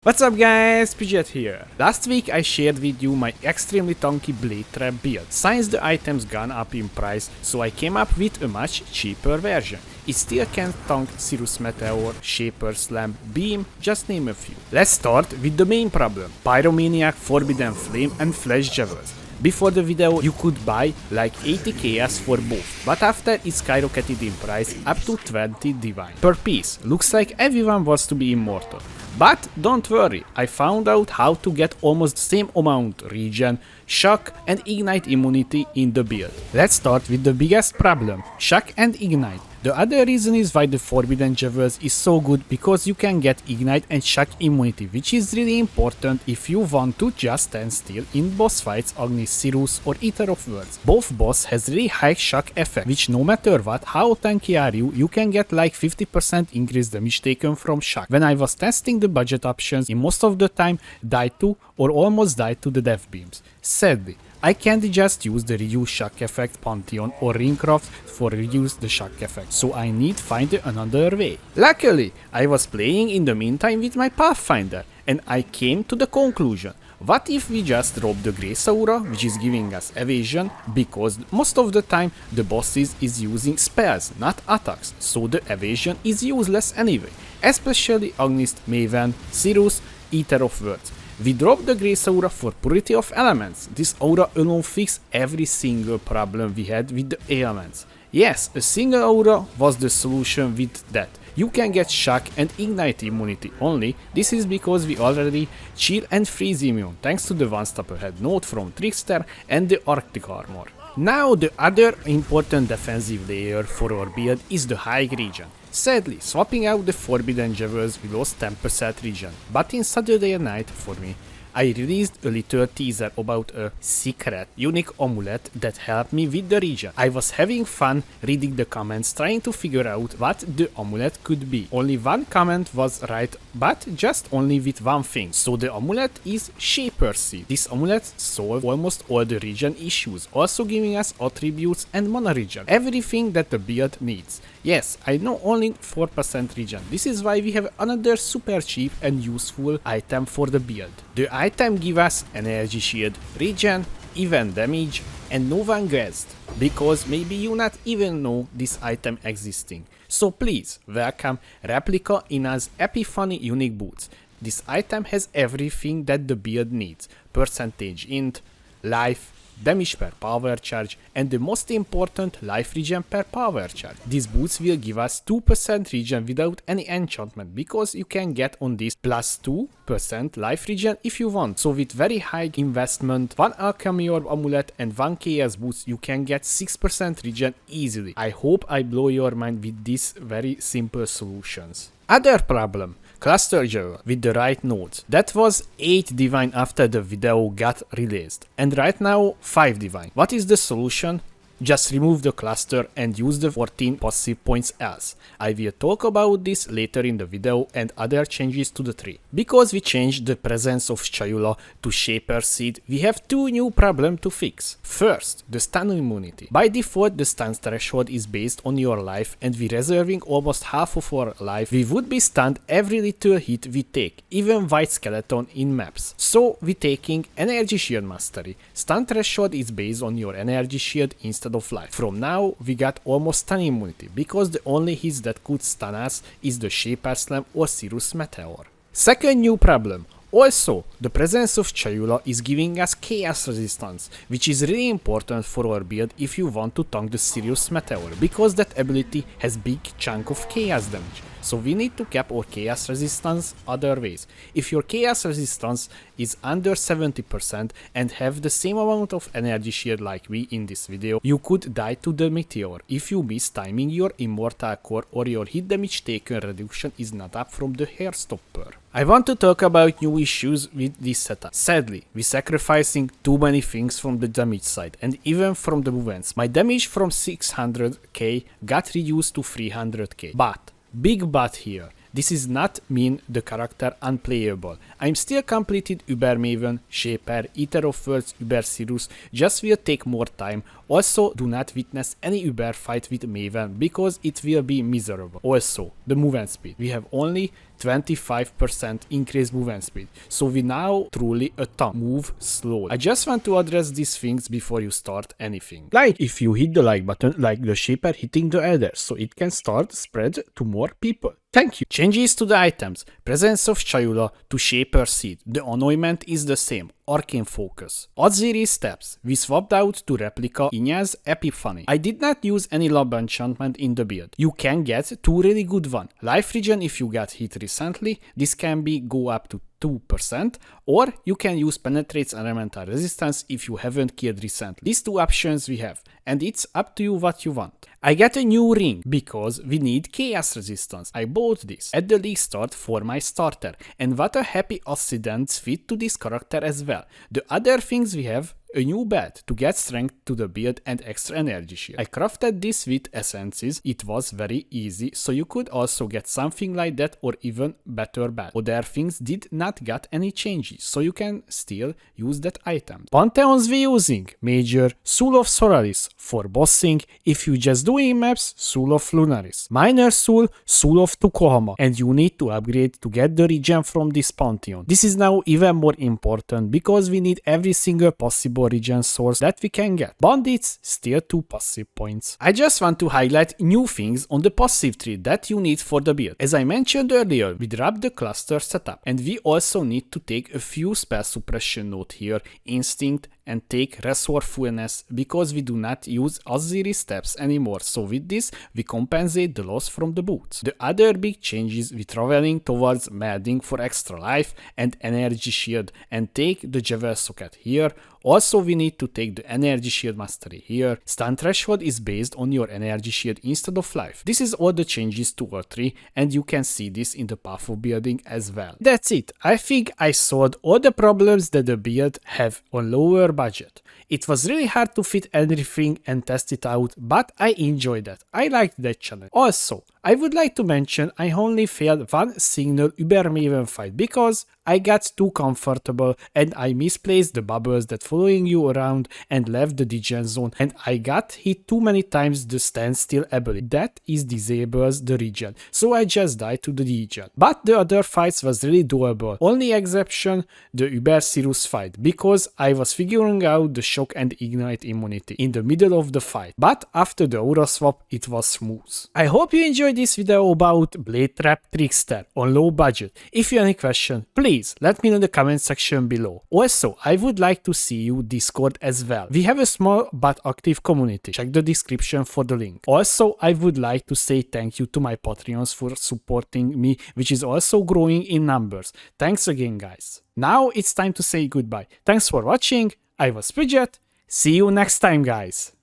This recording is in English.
What's up guys, Pidget here. Last week I shared with you my extremely tanky blade trap build. Since the items gone up in price, so I came up with a much cheaper version. It still can tank Cirrus Meteor, Shaper Slam, Beam, just name a few. Let's start with the main problem: Pyromaniac, Forbidden Flame and Flash Javelins. Before the video you could buy like 80 KS for both, but after it skyrocketed in price up to 20 divine per piece. Looks like everyone wants to be immortal. But don't worry, I found out how to get almost the same amount regen, shock and ignite immunity in the build. Let's start with the biggest problem: shock and ignite. The other reason is why the Forbidden Javelins is so good, because you can get ignite and shock immunity, which is really important if you want to just stand still in boss fights against Cirrus or Eater of Worlds. Both boss has really high shock effect, which no matter what, how tanky are you, you can get like 50% increase damage taken from shock. When I was testing the budget options, in most of the time died to or almost died to the death beams. Sadly, I can't just use the reduce shock effect Pantheon or Ringcraft for reduce the shock effect, so I need to find another way. Luckily, I was playing in the meantime with my Pathfinder, and I came to the conclusion: what if we just drop the Grace Aura, which is giving us evasion, because most of the time the bosses is using spells, not attacks, so the evasion is useless anyway, especially against Maven, Cirrus, Eater of Worlds. We drop the Grace Aura for Purity of Elements. This aura alone fixed every single problem we had with the elements. Yes, a single aura was the solution with that. You can get shock and ignite immunity only. This is because we already chill and freeze immune thanks to the one step ahead node from Trickster and the Arctic armor. Now the other important defensive layer for our build is the high regen. Sadly, swapping out the Forbidden Javelins we lost 10% regen, but in Saturday night for me, I released a little teaser about a secret, unique amulet that helped me with the regen. I was having fun reading the comments trying to figure out what the amulet could be. Only one comment was right, but just only with one thing. So the amulet is Shaper Seed. This amulet solves almost all the regen issues, also giving us attributes and mana regen. Everything that the build needs. Yes, I know only 4% regen. This is why we have another super cheap and useful item for the build. The item gives us energy shield, regen, even damage, and no one guessed, because maybe you not even know this item existing. So please welcome Replica Ina's Epiphany unique boots. This item has everything that the build needs: percentage int, life, damage per power charge, and the most important, life regen per power charge. These boots will give us 2% regen without any enchantment, because you can get on this plus 2% life regen if you want. So with very high investment, 1 alchemy orb amulet and 1 KS boost, you can get 6% regen easily. I hope I blow your mind with these very simple solutions. Other problem: Cluster Javel with the right nodes. That was 8 divine after the video got released, and right now 5 divine. What is the solution? Just remove the cluster and use the 14 passive points else. I will talk about this later in the video, and other changes to the tree. Because we changed the presence of Chayula to Shaper Seed, we have 2 new problems to fix. First, the stun immunity. By default, the stun threshold is based on your life, and we reserving almost half of our life. We would be stunned every little hit we take, even White Skeleton in maps. So we taking Energy Shield Mastery. Stun threshold is based on your energy shield instead of life. From now we got almost stun immunity, because the only hits that could stun us is the Shaper Slam or Cirrus Meteor. Second new problem: also, the presence of Chayula is giving us chaos resistance, which is really important for our build if you want to tank the Cirrus Meteor, because that ability has big chunk of chaos damage. So we need to cap our chaos resistance other ways. If your chaos resistance is under 70% and have the same amount of energy shield like we in this video, you could die to the meteor if you miss timing your Immortal core or your hit damage taken reduction is not up from the hair stopper. I want to talk about new issues with this setup. Sadly, we sacrificing too many things from the damage side and even from the movements. My damage from 600k got reduced to 300k, but big but here. This is not mean the character unplayable. I'm still completed Uber Maven, Shaper, Eater of Worlds, Uber Cirrus, just will take more time. Also, do not witness any Uber fight with Maven, because it will be miserable. Also, the movement speed. We have only 25% increased movement speed, so we now truly a tank. Move slowly. I just want to address these things before you start anything. Like if you hit the like button like the shaper hitting the adder, so it can start spread to more people. Thank you. Changes to the items. Presence of Chayula to Shaper Seed. The anointment is the same. Arcane Focus. Auxiliary Steps. We swapped out to Replica Inya's Epiphany. I did not use any Lob enchantment in the build. You can get two really good ones. Life Regen if you got hit recently. This can be go up to 2%, or you can use Penetrates Elemental Resistance if you haven't killed recently. These two options we have, and it's up to you what you want. I got a new ring because we need Chaos Resistance. I bought this at the league start for my starter, and what a happy accidents fit to this character as well. The other things we have, a new bed to get strength to the build and extra energy shield. I crafted this with essences, it was very easy, so you could also get something like that or even better bed. Other things did not get any changes, so you can still use that item. Pantheons we using, Major, Soul of Solaris for bossing, if you just doing maps, Soul of Lunaris. Minor Soul, Soul of Tukohama, and you need to upgrade to get the regen from this Pantheon. This is now even more important because we need every single possible regen source that we can get. Bandits still 2 passive points. I just want to highlight new things on the passive tree that you need for the build. As I mentioned earlier, we dropped the cluster setup, and we also need to take a few spell suppression note here, Instinct and take Resourcefulness, because we do not use auxiliary steps anymore, so with this we compensate the loss from the boots. The other big change is we traveling towards Melding for extra life and energy shield, and take the Jewel Socket here. Also we need to take the energy shield mastery here. Stun threshold is based on your energy shield instead of life. This is all the changes to R3, and you can see this in the path of building as well. That's it. I think I solved all the problems that the build have on lower budget. It was really hard to fit everything and test it out, but I enjoyed that. I liked that challenge. Also, I would like to mention I only failed one single Ubermaven fight because I got too comfortable and I misplaced the bubbles that following you around and left the degen zone, and I got hit too many times the standstill ability. That is disables the regen, so I just died to the degen. But the other fights was really doable. Only exception the Uber Sirius fight, because I was figuring out the shock and ignite immunity in the middle of the fight, but after the aura swap it was smooth. I hope you enjoyed this video about Blade Trap Trickster on low budget. If you have any question, please let me know in the comment section below. Also, I would like to see you Discord as well. We have a small but active community. Check the description for the link. Also, I would like to say thank you to my Patreons for supporting me, which is also growing in numbers. Thanks again, guys. Now it's time to say goodbye. Thanks for watching. I was Bridget. See you next time, guys.